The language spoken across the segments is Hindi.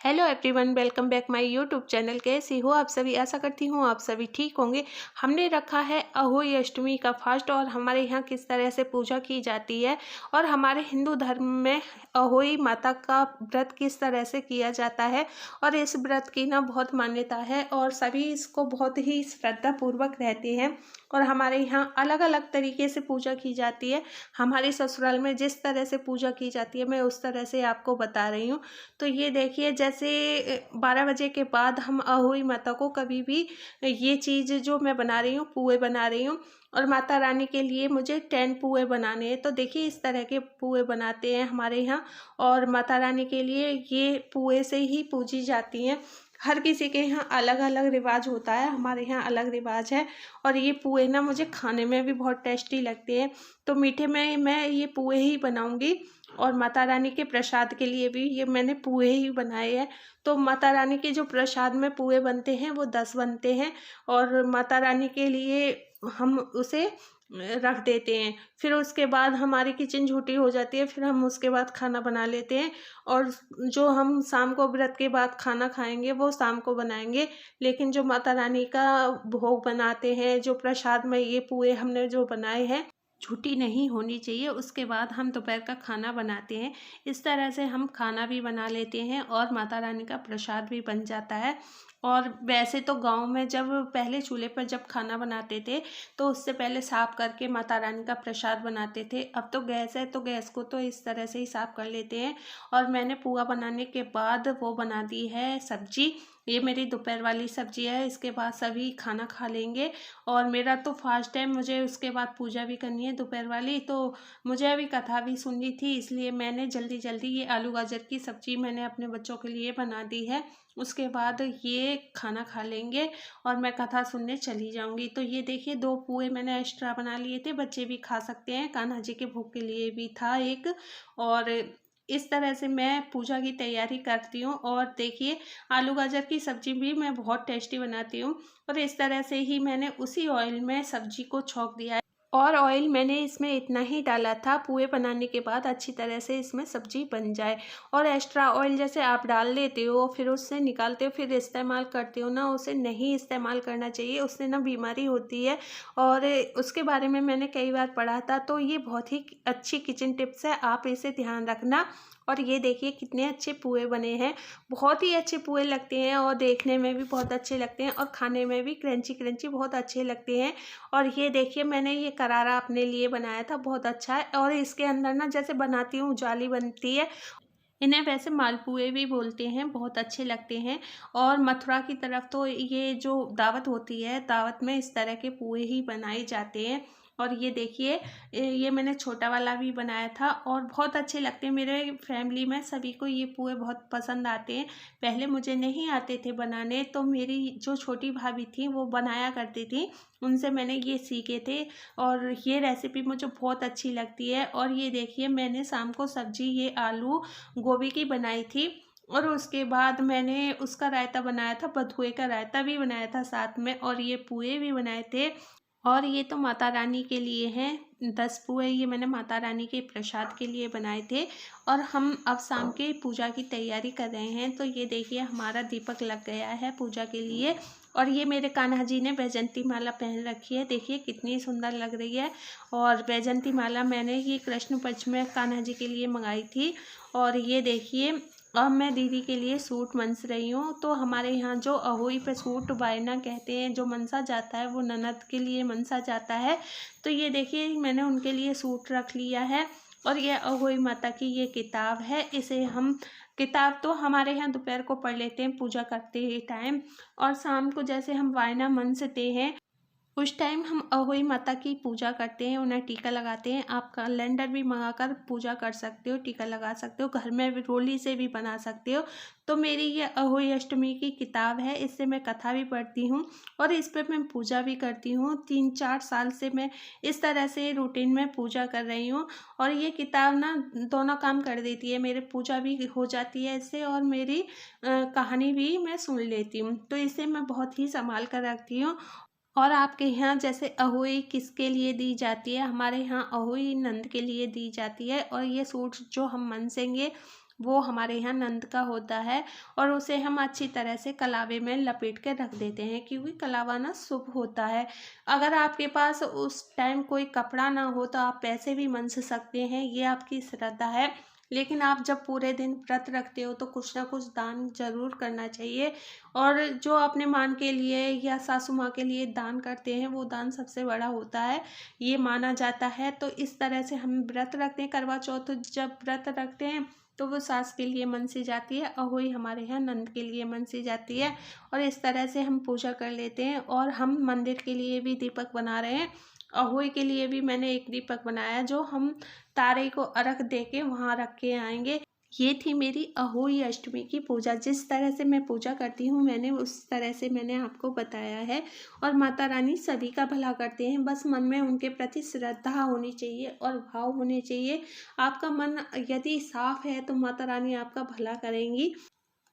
Hello everyone, welcome back my YouTube channel. कैसी हो आप सभी? आशा करती हूँ आप सभी ठीक होंगे। हमने रखा है अहोई अष्टमी का फास्ट और हमारे यहाँ किस तरह से पूजा की जाती है और हमारे हिंदू धर्म में अहोई माता का व्रत किस तरह से किया जाता है। और इस व्रत की ना बहुत मान्यता है और सभी इसको बहुत ही श्रद्धापूर्वक रहते हैं। और हमारे यहाँ अलग अलग तरीके से पूजा की जाती है। हमारे ससुराल में जिस तरह से पूजा की जाती है मैं उस तरह से आपको बता रही हूँ। तो ये देखिए, जैसे 12 बजे के बाद हम अहोई माता को कभी भी ये चीज़ जो मैं बना रही हूँ, पुए बना रही हूँ और माता रानी के लिए मुझे 10 पुए बनाने हैं। तो देखिए इस तरह के पुए बनाते हैं हमारे यहाँ और माता रानी के लिए ये पुए से ही पूजी जाती हैं। हर किसी के यहाँ अलग अलग रिवाज होता है, हमारे यहाँ अलग रिवाज है। और ये पुए ना मुझे खाने में भी बहुत टेस्टी लगते हैं। तो मीठे में मैं ये पुए ही बनाऊंगी और माता रानी के प्रसाद के लिए भी ये मैंने पुए ही बनाए हैं। तो माता रानी के जो प्रसाद में पुए बनते हैं वो 10 बनते हैं और माता रानी के लिए हम उसे रख देते हैं। फिर उसके बाद हमारी किचन छुट्टी हो जाती है, फिर हम उसके बाद खाना बना लेते हैं। और जो हम शाम को व्रत के बाद खाना खाएंगे वो शाम को बनाएंगे। लेकिन जो माता रानी का भोग बनाते हैं, जो प्रसाद में ये पुए हमने जो बनाए हैं, छुट्टी नहीं होनी चाहिए। उसके बाद हम दोपहर का खाना बनाते हैं। इस तरह से हम खाना भी बना लेते हैं और माता रानी का प्रसाद भी बन जाता है। और वैसे तो गांव में जब पहले चूल्हे पर जब खाना बनाते थे तो उससे पहले साफ करके माता रानी का प्रसाद बनाते थे। अब तो गैस है तो गैस को तो इस तरह से ही साफ कर लेते हैं। और मैंने पुआ बनाने के बाद वो बना दी है सब्जी। ये मेरी दोपहर वाली सब्जी है। इसके बाद सभी खाना खा लेंगे और मेरा तो फास्ट है, मुझे उसके बाद पूजा भी करनी है दोपहर वाली। तो मुझे अभी कथा भी सुननी थी, इसलिए मैंने जल्दी जल्दी ये आलू गाजर की सब्जी मैंने अपने बच्चों के लिए बना दी है। उसके बाद ये खाना खा लेंगे और मैं कथा सुनने चली जाऊंगी। तो ये देखिए 2 पुए मैंने एक्स्ट्रा बना लिए थे, बच्चे भी खा सकते हैं। कान्हा जी के भोग के लिए भी था एक। और इस तरह से मैं पूजा की तैयारी करती हूँ। और देखिए आलू गाजर की सब्जी भी मैं बहुत टेस्टी बनाती हूँ। और इस तरह से ही मैंने उसी ऑयल में सब्जी को छौंक दिया है। और ऑयल मैंने इसमें इतना ही डाला था पुए बनाने के बाद अच्छी तरह से इसमें सब्जी बन जाए। और एक्स्ट्रा ऑयल जैसे आप डाल लेते हो फिर उससे निकालते हो फिर इस्तेमाल करते हो ना, उसे नहीं इस्तेमाल करना चाहिए, उससे ना बीमारी होती है। और उसके बारे में मैंने कई बार पढ़ा था। तो ये बहुत ही अच्छी किचन टिप्स है, आप इसे ध्यान रखना। और ये देखिए कितने अच्छे पुए बने हैं, बहुत ही अच्छे पुए लगते हैं और देखने में भी बहुत अच्छे लगते हैं और खाने में भी क्रंची क्रंची बहुत अच्छे लगते हैं। और ये देखिए मैंने ये करारा अपने लिए बनाया था, बहुत अच्छा है। और इसके अंदर ना जैसे बनाती हूँ जाली बनती है, इन्हें वैसे मालपुए भी बोलते हैं, बहुत अच्छे लगते हैं। और मथुरा की तरफ तो ये जो दावत होती है, दावत में इस तरह के पुए ही बनाए जाते हैं। और ये देखिए ये मैंने छोटा वाला भी बनाया था और बहुत अच्छे लगते हैं। मेरे फैमिली में सभी को ये पुए बहुत पसंद आते हैं। पहले मुझे नहीं आते थे बनाने, तो मेरी जो छोटी भाभी थी वो बनाया करती थी, उनसे मैंने ये सीखे थे। और ये रेसिपी मुझे बहुत अच्छी लगती है। और ये देखिए मैंने शाम को सब्जी ये आलू गोभी की बनाई थी। और उसके बाद मैंने उसका रायता बनाया था, बथुए का रायता भी बनाया था साथ में, और ये पुए भी बनाए थे। और ये तो माता रानी के लिए हैं, 10 पुए ये मैंने माता रानी के प्रसाद के लिए बनाए थे। और हम अब शाम के पूजा की तैयारी कर रहे हैं। तो ये देखिए हमारा दीपक लग गया है पूजा के लिए। और ये मेरे कान्हा जी ने वैजंती माला पहन रखी है, देखिए कितनी सुंदर लग रही है। और वैजंती माला मैंने ये कृष्ण पक्ष में कान्हा जी के लिए मंगाई थी। और ये देखिए अब मैं दीदी के लिए सूट मंस रही हूँ। तो हमारे यहाँ जो अहोई पे सूट वायना कहते हैं, जो मनसा जाता है वो ननद के लिए मनसा जाता है। तो ये देखिए मैंने उनके लिए सूट रख लिया है। और ये अहोई माता की ये किताब है, इसे हम किताब तो हमारे यहाँ दोपहर को पढ़ लेते हैं पूजा करते ही टाइम। और शाम को जैसे हम वायना मनसते हैं उस टाइम हम अहोई माता की पूजा करते हैं, उन्हें टीका लगाते हैं। आप कैलेंडर भी मंगाकर पूजा कर सकते हो, टीका लगा सकते हो, घर में भी रोली से भी बना सकते हो। तो मेरी ये अहोई अष्टमी की किताब है, इससे मैं कथा भी पढ़ती हूँ और इस पर मैं पूजा भी करती हूँ। 3-4 साल से मैं इस तरह से रूटीन में पूजा कर रही हूँ। और ये किताब ना दोनों काम कर देती है, मेरे पूजा भी हो जाती है इससे और मेरी कहानी भी मैं सुन लेती हूँ। तो इसे मैं बहुत ही संभाल कर रखती हूँ। और आपके यहाँ जैसे अहोई किसके लिए दी जाती है? हमारे यहाँ अहोई नंद के लिए दी जाती है। और ये सूट जो हम मनसेंगे वो हमारे यहाँ नंद का होता है और उसे हम अच्छी तरह से कलावे में लपेट के रख देते हैं, क्योंकि कलावा ना शुभ होता है। अगर आपके पास उस टाइम कोई कपड़ा ना हो तो आप पैसे भी मंस सकते हैं, ये आपकी श्रद्धा है। लेकिन आप जब पूरे दिन व्रत रखते हो तो कुछ ना कुछ दान जरूर करना चाहिए। और जो अपने मान के लिए या सासू माँ के लिए दान करते हैं वो दान सबसे बड़ा होता है, ये माना जाता है। तो इस तरह से हम व्रत रखते हैं। करवा चौथ जब व्रत रखते हैं तो वो सास के लिए मनसी जाती है, अहोई हमारे यहाँ नंद के लिए मनसी जाती है। और इस तरह से हम पूजा कर लेते हैं। और हम मंदिर के लिए भी दीपक बना रहे हैं। अहोई के लिए भी मैंने एक दीपक बनाया जो हम तारे को अर्घ दे के वहाँ रख के आएंगे। ये थी मेरी अहोई अष्टमी की पूजा। जिस तरह से मैं पूजा करती हूँ मैंने उस तरह से मैंने आपको बताया है। और माता रानी सभी का भला करते हैं, बस मन में उनके प्रति श्रद्धा होनी चाहिए और भाव होने चाहिए। आपका मन यदि साफ है तो माता रानी आपका भला करेंगी।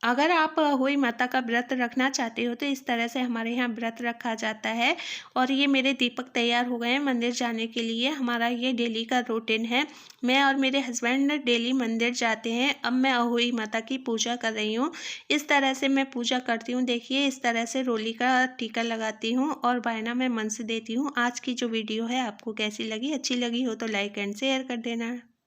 अगर आप अहोई माता का व्रत रखना चाहते हो तो इस तरह से हमारे यहाँ व्रत रखा जाता है। और ये मेरे दीपक तैयार हो गए हैं मंदिर जाने के लिए। हमारा ये डेली का रूटीन है। मैं और मेरे हस्बैंड डेली मंदिर जाते हैं। अब मैं अहोई माता की पूजा कर रही हूँ। इस तरह से मैं पूजा करती हूँ। देखिए इस तरह से रोली का टीका लगाती हूँ और बायना में मन से देती हूँ। आज की जो वीडियो है आपको कैसी लगी? अच्छी लगी हो तो लाइक एंड शेयर कर देना।